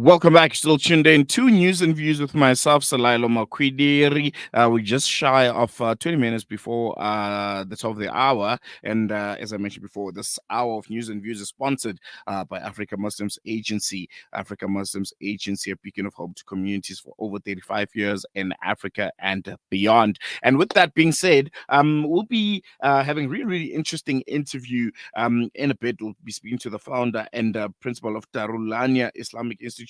Welcome back. Still tuned in to News and Views with myself, Salailo Makwidiri. We're just shy of 20 minutes before the top of the hour. And as I mentioned before, this hour of News and Views is sponsored by Africa Muslims Agency. Africa Muslims Agency, a beacon of hope to communities for over 35 years in Africa and beyond. And with that being said, we'll be having a really, really interesting interview in a bit. We'll be speaking to the founder and principal of Darul Islamic Institute,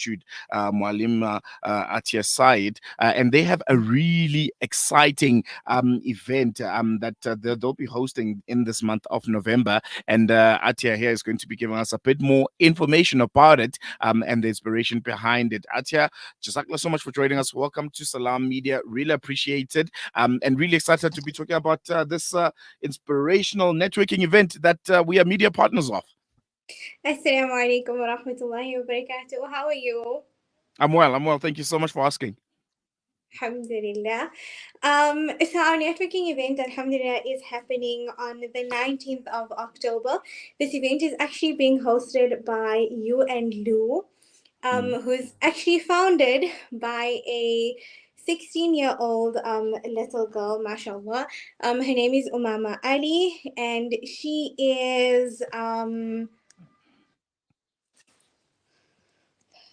Mualimah Atihya, and they have a really exciting event that they'll be hosting in this month of November. And Atihya here is going to be giving us a bit more information about it and the inspiration behind it. Atihya, Jazakallah so much for joining us. Welcome to Salam Media. Really appreciate it. And really excited to be talking about this inspirational networking event that we are media partners of. Assalamu alaikum wa rahmatullahi wa barakatuh. How are you? I'm well. Thank you so much for asking. Alhamdulillah. So our networking event, Alhamdulillah, is happening on the 19th of October. This event is actually being hosted by U&LU, who's actually founded by a 16-year-old little girl, mashallah. Her name is Umama Ali, and she is...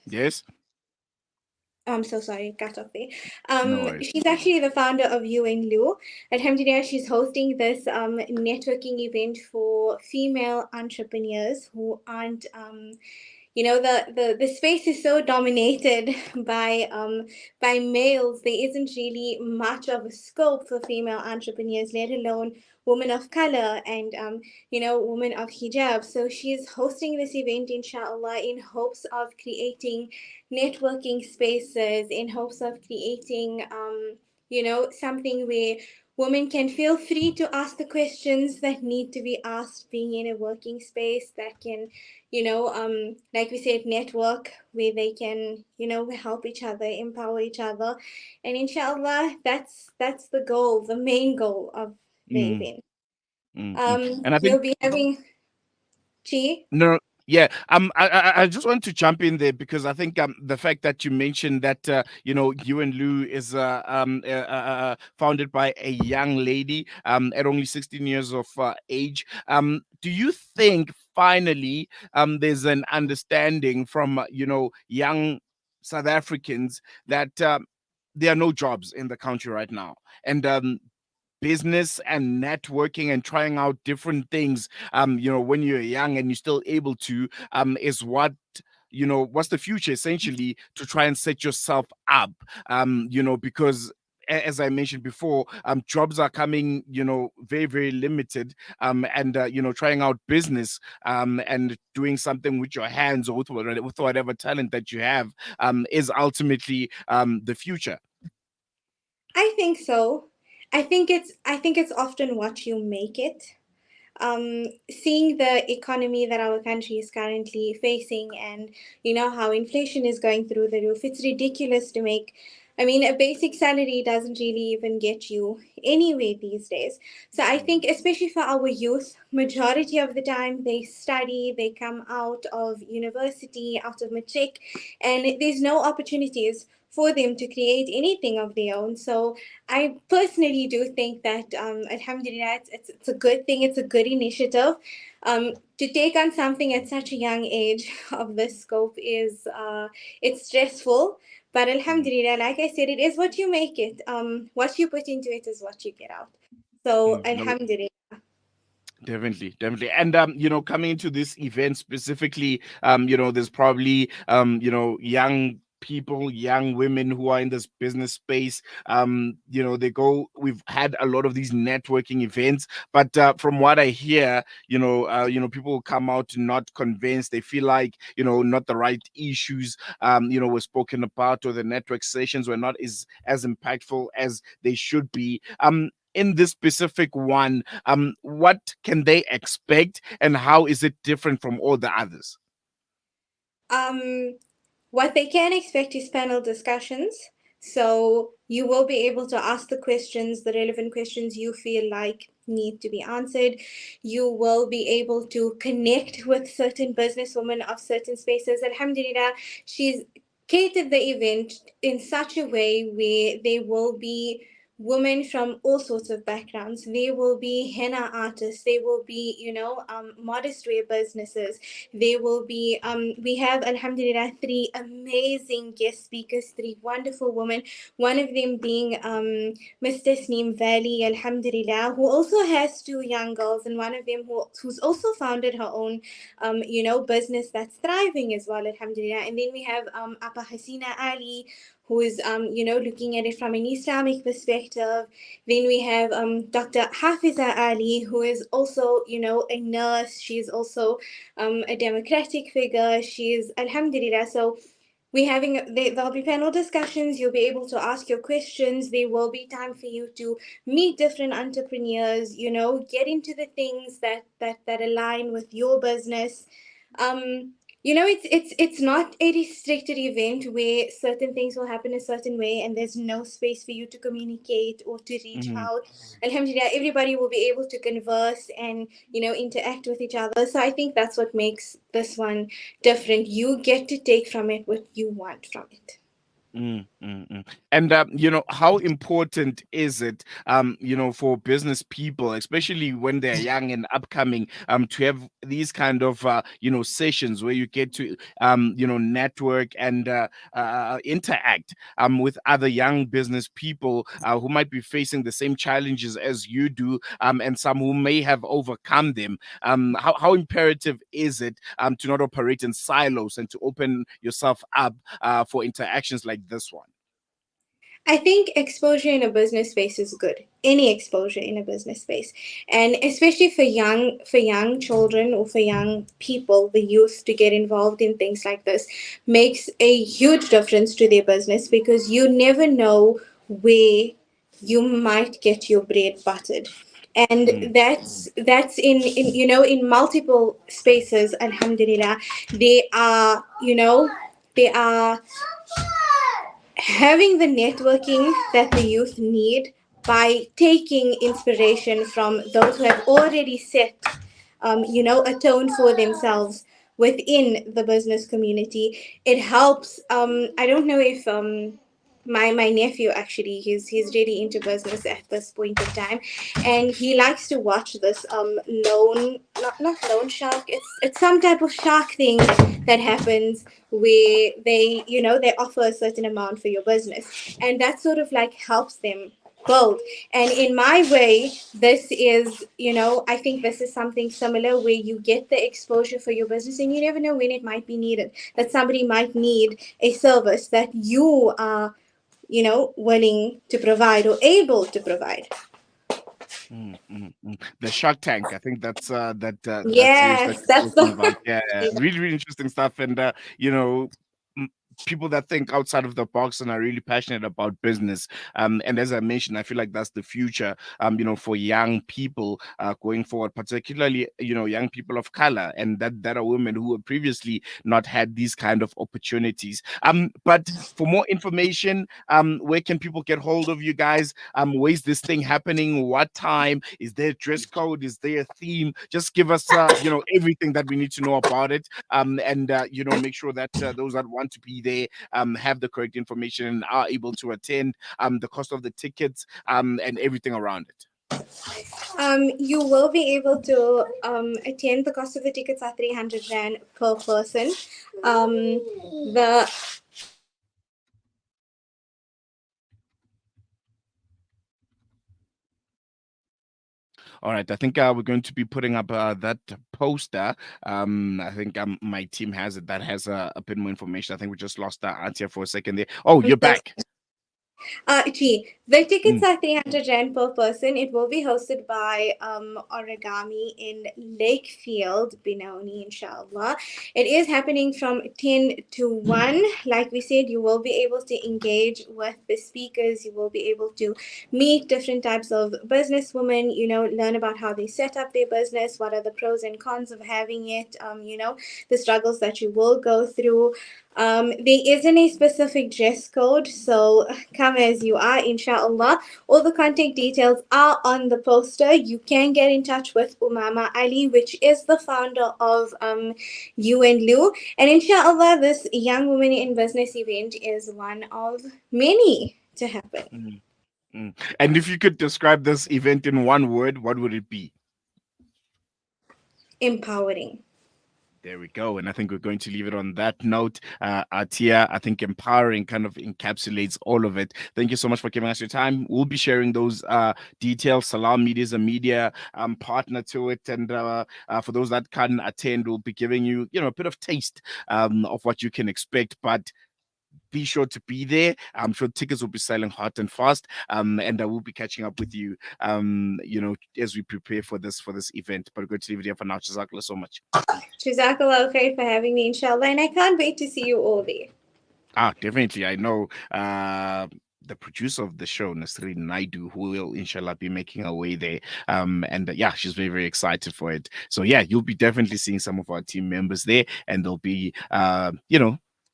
Yes. I'm so sorry, cut off there. No worries. She's actually the founder of U&LU. Alhamdulillah, she's hosting this networking event for female entrepreneurs who aren't, the space is so dominated by males. There isn't really much of a scope for female entrepreneurs, let alone women of color and women of hijab. So she's hosting this event, inshallah, in hopes of creating networking spaces, in hopes of creating something where women can feel free to ask the questions that need to be asked, being in a working space that can, like we said, network, where they can, help each other, empower each other. And inshallah, that's the goal, the main goal of the event. And I think We'll be having no. Yeah, I just want to jump in there because I think the fact that you mentioned that U&LU is founded by a young lady at only 16 years of age. Do you think finally there's an understanding from young South Africans that there are no jobs in the country right now, and business and networking and trying out different things when you're young and you're still able to is what's the future essentially, to try and set yourself up, because as I mentioned before, jobs are coming, very, very limited, and trying out business and doing something with your hands or with whatever talent that you have is ultimately the future. I think so. I think it's often what you make it. Seeing the economy that our country is currently facing, and how inflation is going through the roof, it's ridiculous to make. I mean, a basic salary doesn't really even get you anywhere these days. So I think, especially for our youth, majority of the time they study, they come out of university, out of matric, and there's no opportunities for them to create anything of their own. So I personally do think that, alhamdulillah, it's a good thing, it's a good initiative. To take on something at such a young age of this scope is, it's stressful. But alhamdulillah, like I said, it is what you make it. What you put into it is what you get out. So No, alhamdulillah. definitely. And coming into this event specifically, there's probably young people, young women who are in this business space. We've had a lot of these networking events, but from what I hear, people come out not convinced. They feel like not the right issues were spoken about, or the network sessions were not as impactful as they should be. In this specific one, what can they expect, and how is it different from all the others? What they can expect is panel discussions. So you will be able to ask the questions, the relevant questions you feel like need to be answered. You will be able to connect with certain businesswomen of certain spaces. Alhamdulillah, she's catered the event in such a way where there will be women from all sorts of backgrounds. There will be henna artists. There will be, modest wear businesses. There will be, we have, alhamdulillah, three amazing guest speakers, three wonderful women. One of them being Miss Tasneem Valley, alhamdulillah, who also has two young girls, and one of them who's also founded her own, business that's thriving as well, alhamdulillah. And then we have Apa Hasina Ali, who is, looking at it from an Islamic perspective. Then we have Dr. Hafiza Ali, who is also, a nurse. She's also a democratic figure. She is, alhamdulillah. So there'll be panel discussions. You'll be able to ask your questions. There will be time for you to meet different entrepreneurs, get into the things that align with your business. It's not a restricted event where certain things will happen a certain way and there's no space for you to communicate or to reach Mm-hmm. out. Alhamdulillah, everybody will be able to converse and, interact with each other. So I think that's what makes this one different. You get to take from it what you want from it. Mm, mm, mm. And how important is it, for business people, especially when they're young and upcoming, to have these kind of sessions where you get to network and interact with other young business people who might be facing the same challenges as you do, and some who may have overcome them. How imperative is it to not operate in silos and to open yourself up for interactions like this one? I think exposure in a business space is good. Any exposure in a business space, and especially for young children or for young people, the youth, to get involved in things like this makes a huge difference to their business, because you never know where you might get your bread buttered. And Mm, that's in multiple spaces, alhamdulillah. They are having the networking that the youth need by taking inspiration from those who have already set, a tone for themselves within the business community. It helps. I don't know if my nephew, actually, he's really into business at this point in time, and he likes to watch this loan, not loan shark. It's some type of shark thing that happens where they offer a certain amount for your business, and that sort of like helps them build. And in my way, this is, I think this is something similar, where you get the exposure for your business, and you never know when it might be needed, that somebody might need a service that you are, willing to provide or able to provide. mm, mm, mm. The Shark Tank. I think that series that Yes, you're that's talking about. the Yeah, yeah. Really, really interesting stuff. And m- people that think outside of the box and are really passionate about business. And as I mentioned, I feel like that's the future. For young people going forward, particularly young people of color, and that are women who have previously not had these kind of opportunities. But for more information, where can people get hold of you guys? Where's this thing happening? What time? Is there a dress code? Is there a theme? Just give us everything that we need to know about it. And make sure that those that want to be there have the correct information and are able to attend. The cost of the tickets and everything around it. You will be able to attend. The cost of the tickets are 300 rand per person. The All right, I think we're going to be putting up that poster. I think my team has it. That has a bit more information. I think we just lost Atihya for a second there. Oh, I'm you're so back. The tickets Mm. are 300 Rand per person. It will be hosted by Origami in Lakefield, Benoni, inshallah. It is happening from 10 to 1. Like we said, you will be able to engage with the speakers. You will be able to meet different types of businesswomen, learn about how they set up their business, what are the pros and cons of having it, the struggles that you will go through. There isn't a specific dress code, so come as you are, inshallah. All the contact details are on the poster. You can get in touch with Umama Ali, which is the founder of U&LU. And inshallah, this Young Women in Business event is one of many to happen. Mm, mm. And if you could describe this event in one word, what would it be? Empowering. There we go. And I think we're going to leave it on that note. Atihya, I think empowering kind of encapsulates all of it. Thank you so much for giving us your time. We'll be sharing those details. Salam Media is a media partner to it. And for those that can't attend, we'll be giving you, a bit of taste of what you can expect. But be sure to be there. I'm sure tickets will be selling hot and fast. And I will be catching up with you, as we prepare for this event. But we're going to leave it here for now. Jazakallah so much. Jazakallah khair for having me, inshallah. And I can't wait to see you all there. Definitely. I know the producer of the show, Nasreen Naidu, who will inshallah be making her way there. And yeah, she's very, very excited for it. So yeah, you'll be definitely seeing some of our team members there, and they'll be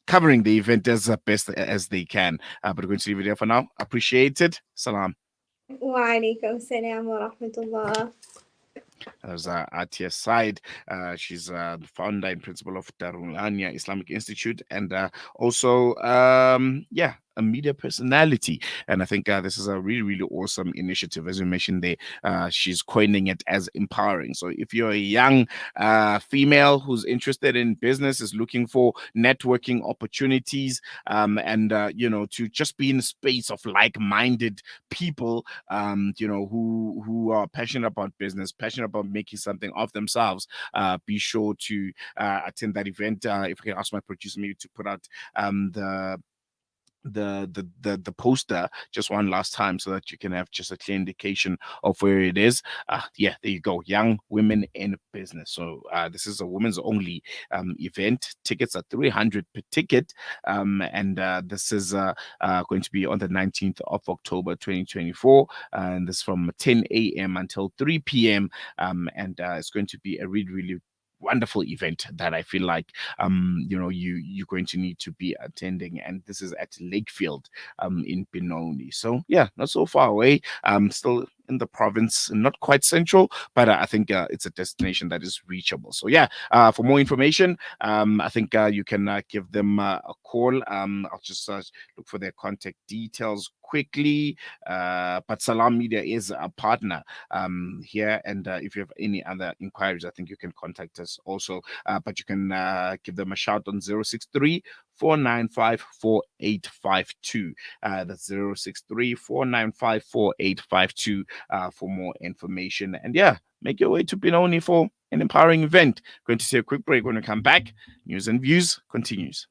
covering the event as best as they can. But we're going to leave it there for now. Appreciate it. Salam. Wa alaikum salam wa rahmatullah. As Atihya side, she's the founder and principal of Darul Islamic Institute, and also, a media personality. And I think this is a really, really awesome initiative. As you mentioned there, she's coining it as empowering. So if you're a young female who's interested in business, is looking for networking opportunities, and to just be in a space of like-minded people, who are passionate about business, passionate about making something of themselves, be sure to attend that event. If I can ask my producer maybe to put out the poster just one last time so that you can have just a clear indication of where it is. Yeah, there you go. Young Women in Business. So this is a women's only event. Tickets are 300 per ticket, and this is going to be on the 19th of October 2024, and this from 10 a.m. until 3 p.m. And it's going to be a really, really wonderful event that I feel like you're going to need to be attending. And this is at Lakefield in Benoni. So yeah, not so far away. Still in the province, not quite central, but I think it's a destination that is reachable. So yeah, for more information, I think you can give them a call. I'll just look for their contact details quickly. But Salam Media is a partner here, and if you have any other inquiries, I think you can contact us also. But you can give them a shout on 063 495 4852. That's 063 495 4852 for more information. And yeah, make your way to Benoni for an empowering event. Going to see a quick break. When we come back, news and views continues.